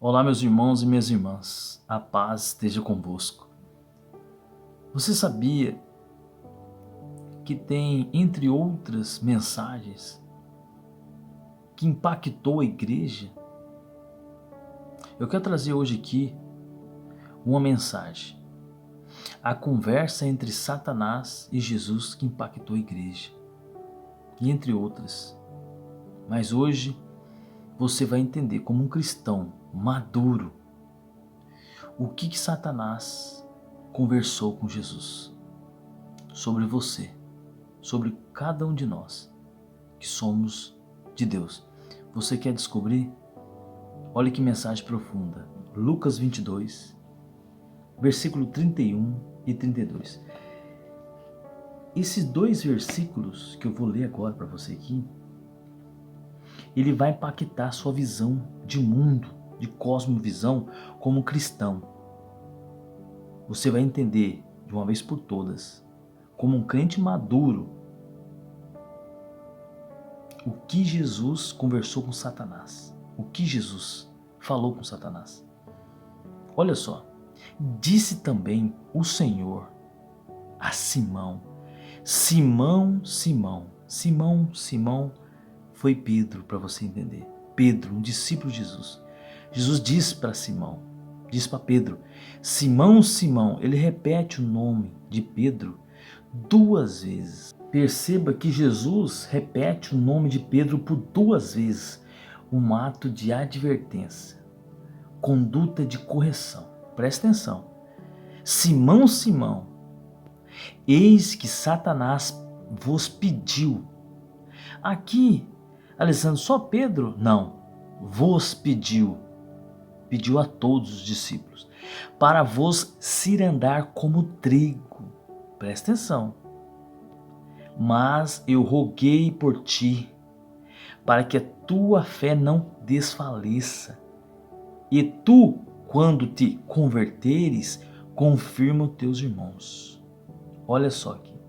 Olá, meus irmãos e minhas irmãs, a paz esteja convosco. Você sabia que tem, entre outras mensagens, que impactou a igreja? Eu quero trazer hoje aqui uma mensagem. A conversa entre Satanás e Jesus que impactou a igreja. E entre outras. Mas hoje você vai entender como um cristão maduro o que Satanás conversou com Jesus sobre você, sobre cada um de nós que somos de Deus. Você quer descobrir? Olha que mensagem profunda. Lucas 22, versículo 31 e 32. Esses dois versículos que eu vou ler agora para você aqui, ele vai impactar a sua visão de mundo, de cosmovisão como cristão. Você vai entender de uma vez por todas, como um crente maduro, o que Jesus conversou com Satanás. O que Jesus falou com Satanás. Olha só. Disse também o Senhor a Simão. Simão, Simão. Simão, Simão foi Pedro, para você entender. Pedro, um discípulo de Jesus. Jesus disse para Simão, disse para Pedro, Simão, Simão. Ele repete o nome de Pedro 2 vezes. Perceba que Jesus repete o nome de Pedro por 2 vezes. Um ato de advertência, conduta de correção. Presta atenção. Simão, Simão, eis que Satanás vos pediu. Aqui, Alessandro, só Pedro? Não. Vos pediu. Pediu a todos os discípulos. Para vos cirandar como trigo. Presta atenção. Mas eu roguei por ti, para que a tua fé não desfaleça. E tu, quando te converteres, confirma os teus irmãos. Olha só aqui.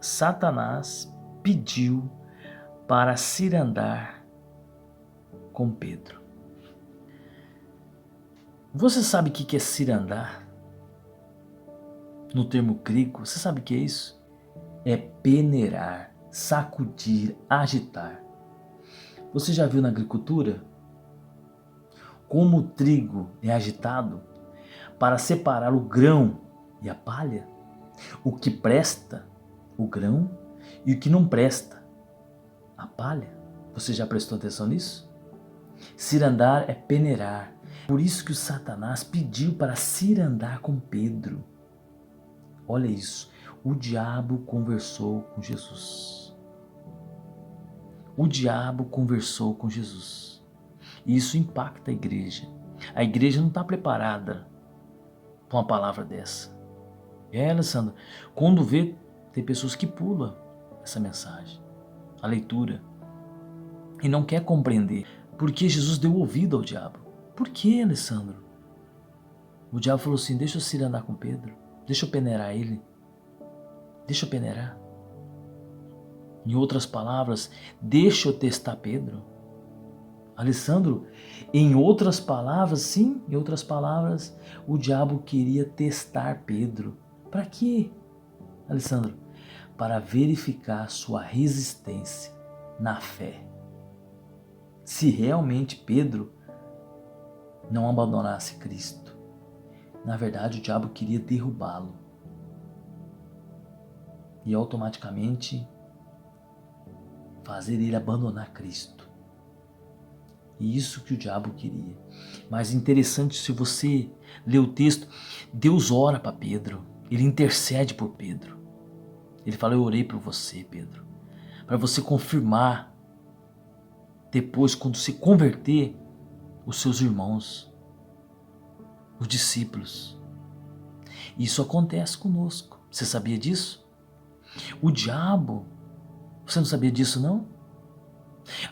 Satanás pediu para cirandar com Pedro. Você sabe o que é cirandar? No termo grego, você sabe o que é isso? É peneirar, sacudir, agitar. Você já viu na agricultura como o trigo é agitado para separar o grão e a palha? O que presta, o grão, e o que não presta, a palha. Você já prestou atenção nisso? Cirandar é peneirar. Por isso que o Satanás pediu para cirandar com Pedro. Olha isso. O diabo conversou com Jesus. O diabo conversou com Jesus. E isso impacta a igreja. A igreja não está preparada para uma palavra dessa. Alessandro, quando vê, tem pessoas que pulam essa mensagem, a leitura, e não quer compreender. Porque Jesus deu ouvido ao diabo. Por que, Alessandro? O diabo falou assim, deixa eu cirandar com Pedro. Deixa eu peneirar ele. Deixa eu peneirar. Em outras palavras, deixa eu testar Pedro. Alessandro, em outras palavras, sim, em outras palavras, o diabo queria testar Pedro. Para quê, Alessandro? Para verificar sua resistência na fé. Se realmente Pedro não abandonasse Cristo. Na verdade, o diabo queria derrubá-lo. E automaticamente fazer ele abandonar Cristo. E isso que o diabo queria. Mas interessante, se você ler o texto, Deus ora para Pedro. Ele intercede por Pedro. Ele fala, eu orei por você, Pedro. Para você confirmar, depois, quando se converter, os seus irmãos, os discípulos. Isso acontece conosco. Você sabia disso? O diabo, você não sabia disso não?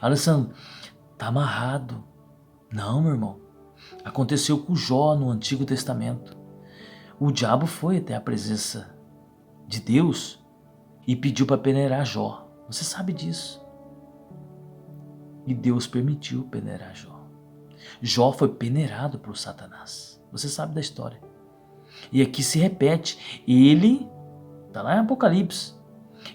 Alessandro, está amarrado. Não, meu irmão. Aconteceu com Jó no Antigo Testamento. O diabo foi até a presença de Deus e pediu para peneirar Jó. Você sabe disso. E Deus permitiu peneirar Jó. Jó foi peneirado por Satanás. Você sabe da história. E aqui se repete. Ele, está lá em Apocalipse,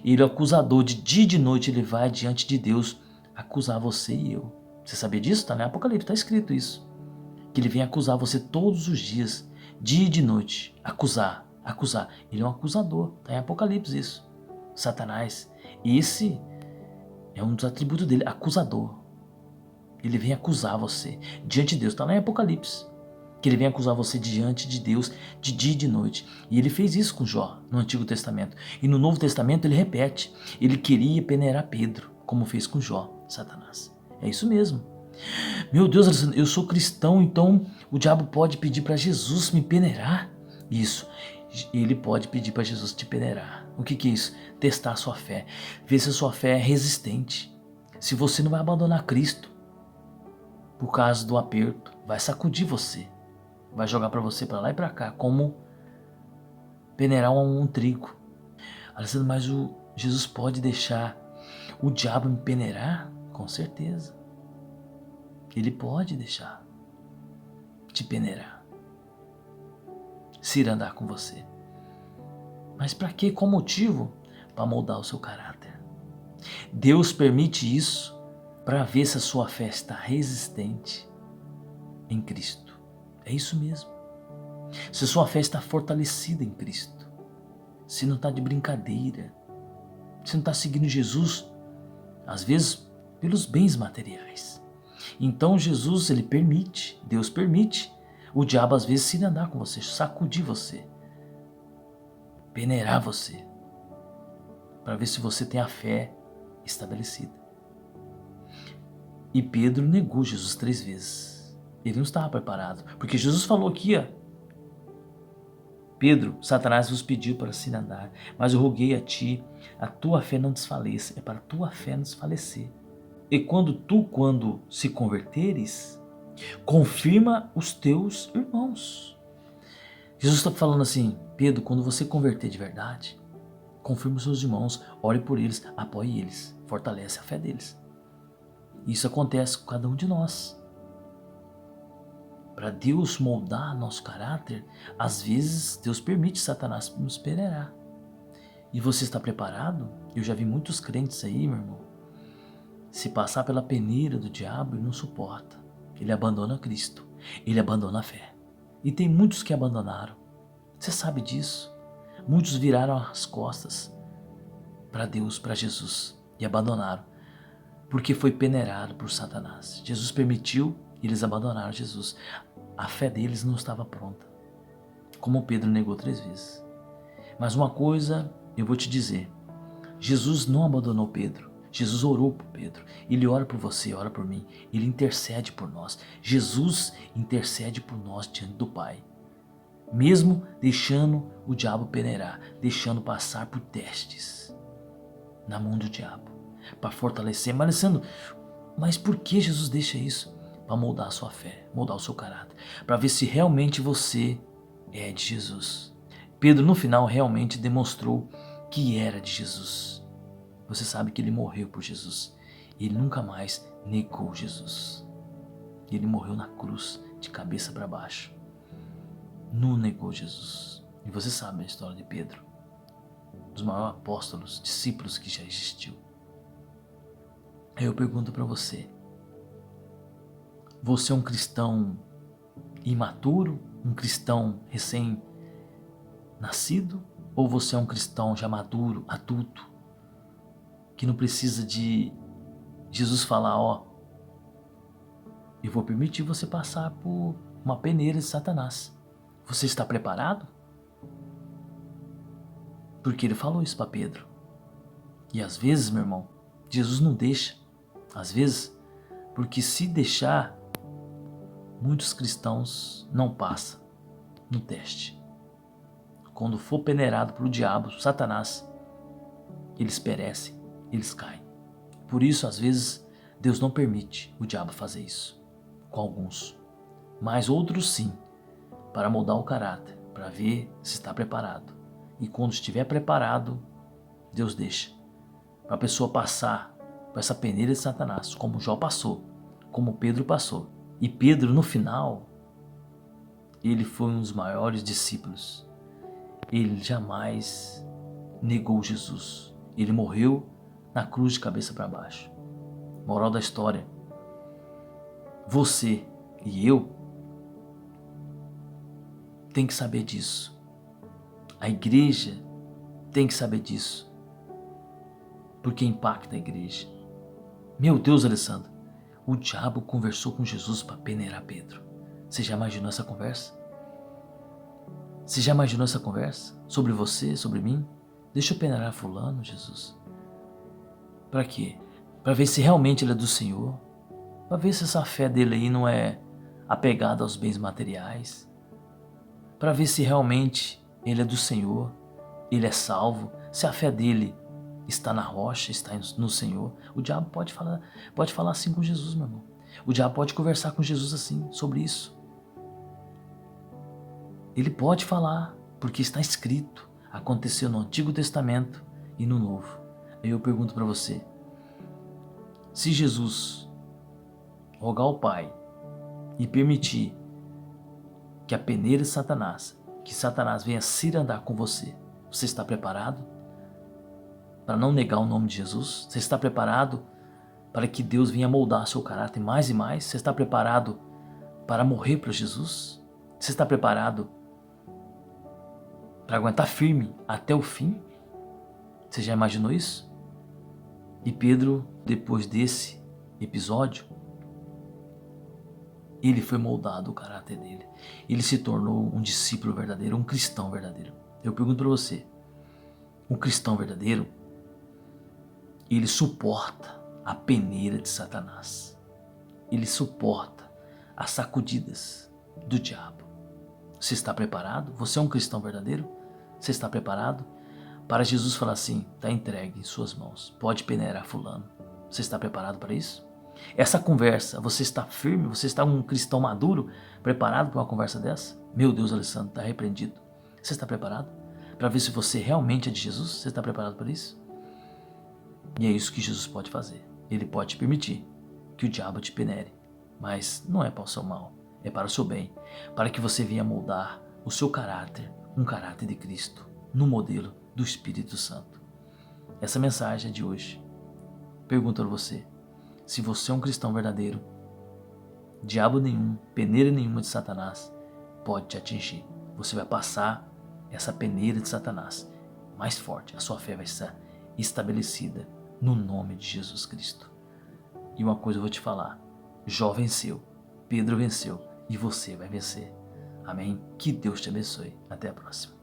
ele é o acusador, de dia e de noite ele vai diante de Deus acusar você e eu. Você sabia disso? Está lá em Apocalipse, está escrito isso. Que ele vem acusar você todos os dias, dia e de noite. Acusar. Ele é um acusador, está em Apocalipse isso. Satanás. Esse é um dos atributos dele, acusador. Ele vem acusar você diante de Deus, está lá em Apocalipse. Que ele vem acusar você diante de Deus de dia e de noite. E ele fez isso com Jó no Antigo Testamento. E no Novo Testamento ele repete. Ele queria peneirar Pedro, como fez com Jó, Satanás. É isso mesmo. Meu Deus, Alessandro, eu sou cristão, então o diabo pode pedir para Jesus me peneirar? Isso. Ele pode pedir para Jesus te peneirar. O que é isso? Testar a sua fé. Ver se a sua fé é resistente. Se você não vai abandonar Cristo por causa do aperto, vai sacudir você. Vai jogar para você para lá e para cá, como peneirar um trigo. Alessandro, mas Jesus pode deixar o diabo me peneirar? Com certeza. Ele pode deixar te peneirar, se ir andar com você. Mas para quê? Qual motivo? Para moldar o seu caráter. Deus permite isso para ver se a sua fé está resistente em Cristo. É isso mesmo. Se a sua fé está fortalecida em Cristo, se não está de brincadeira, se não está seguindo Jesus, às vezes pelos bens materiais. Então Jesus, ele permite, Deus permite o diabo às vezes se andar com você, sacudir você, peneirar você, para ver se você tem a fé estabelecida. E Pedro negou Jesus 3 vezes. Ele não estava preparado, porque Jesus falou aqui, Pedro, Satanás vos pediu para se andar, mas eu roguei a ti, a tua fé não desfaleça, é para a tua fé não desfalecer. E quando se converteres, confirma os teus irmãos. Jesus está falando assim, Pedro, quando você converter de verdade, confirma os seus irmãos, ore por eles, apoie eles, fortalece a fé deles. Isso acontece com cada um de nós. Para Deus moldar nosso caráter, às vezes Deus permite Satanás nos peneirar. E você está preparado? Eu já vi muitos crentes aí, meu irmão, se passar pela peneira do diabo, ele não suporta. Ele abandona Cristo. Ele abandona a fé. E tem muitos que abandonaram. Você sabe disso. Muitos viraram as costas para Deus, para Jesus, e abandonaram, porque foi peneirado por Satanás. Jesus permitiu e eles abandonaram Jesus. A fé deles não estava pronta, como Pedro negou 3 vezes. Mas uma coisa eu vou te dizer, Jesus não abandonou Pedro. Jesus orou por Pedro. Ele ora por você, ora por mim. Ele intercede por nós. Jesus intercede por nós diante do Pai. Mesmo deixando o diabo peneirar, deixando passar por testes na mão do diabo, para fortalecer. Mas Alessandro, mas por que Jesus deixa isso? Para moldar a sua fé, moldar o seu caráter, para ver se realmente você é de Jesus. Pedro no final realmente demonstrou que era de Jesus. Você sabe que ele morreu por Jesus. Ele nunca mais negou Jesus. Ele morreu na cruz, de cabeça para baixo. Não negou Jesus. E você sabe a história de Pedro, dos maiores apóstolos, discípulos que já existiu. Aí eu pergunto para você, você é um cristão imaturo, um cristão recém-nascido, ou você é um cristão já maduro, adulto, que não precisa de Jesus falar, eu vou permitir você passar por uma peneira de Satanás. Você está preparado? Porque ele falou isso para Pedro. E às vezes, meu irmão, Jesus não deixa. Às vezes, porque se deixar, muitos cristãos não passam no teste. Quando for peneirado pelo diabo, Satanás, eles perecem, eles caem. Por isso, às vezes, Deus não permite o diabo fazer isso com alguns. Mas outros sim, para moldar o caráter, para ver se está preparado. E quando estiver preparado, Deus deixa. Para a pessoa passar por essa peneira de Satanás, como Jó passou, como Pedro passou. E Pedro, no final, ele foi um dos maiores discípulos. Ele jamais negou Jesus. Ele morreu na cruz de cabeça para baixo. Moral da história: você e eu tem que saber disso. A igreja tem que saber disso, porque impacta a igreja. Meu Deus, Alessandro, o diabo conversou com Jesus para peneirar Pedro. Você já imaginou essa conversa? Você já imaginou essa conversa? Sobre você, sobre mim? Deixa eu peneirar fulano, Jesus. Para quê? Para ver se realmente ele é do Senhor. Para ver se essa fé dele aí não é apegada aos bens materiais. Para ver se realmente ele é do Senhor, ele é salvo, se a fé dele está na rocha, está no Senhor. O diabo pode falar assim com Jesus, meu irmão. O diabo pode conversar com Jesus assim, sobre isso. Ele pode falar, porque está escrito. Aconteceu no Antigo Testamento e no Novo. Aí eu pergunto para você, se Jesus rogar ao Pai e permitir que a peneira de Satanás, que Satanás venha cirandar com você, você está preparado para não negar o nome de Jesus? Você está preparado para que Deus venha moldar seu caráter mais e mais? Você está preparado para morrer para Jesus? Você está preparado para aguentar firme até o fim? Você já imaginou isso? E Pedro, depois desse episódio, ele foi moldado o caráter dele. Ele se tornou um discípulo verdadeiro, um cristão verdadeiro. Eu pergunto para você, um cristão verdadeiro, ele suporta a peneira de Satanás. Ele suporta as sacudidas do diabo. Você está preparado? Você é um cristão verdadeiro? Você está preparado para Jesus falar assim, está entregue em suas mãos, pode peneirar fulano. Você está preparado para isso? Essa conversa, você está firme? Você está um cristão maduro, preparado para uma conversa dessa? Meu Deus, Alessandro, está repreendido. Você está preparado para ver se você realmente é de Jesus? Você está preparado para isso? E é isso que Jesus pode fazer. Ele pode te permitir que o diabo te peneire, mas não é para o seu mal, é para o seu bem, para que você venha moldar o seu caráter, um caráter de Cristo, no modelo do Espírito Santo. Essa mensagem é de hoje. Pergunto a você, se você é um cristão verdadeiro, diabo nenhum, peneira nenhuma de Satanás pode te atingir. Você vai passar essa peneira de Satanás mais forte. A sua fé vai ser estabelecida no nome de Jesus Cristo. E uma coisa eu vou te falar, Jó venceu, Pedro venceu e você vai vencer. Amém? Que Deus te abençoe. Até a próxima.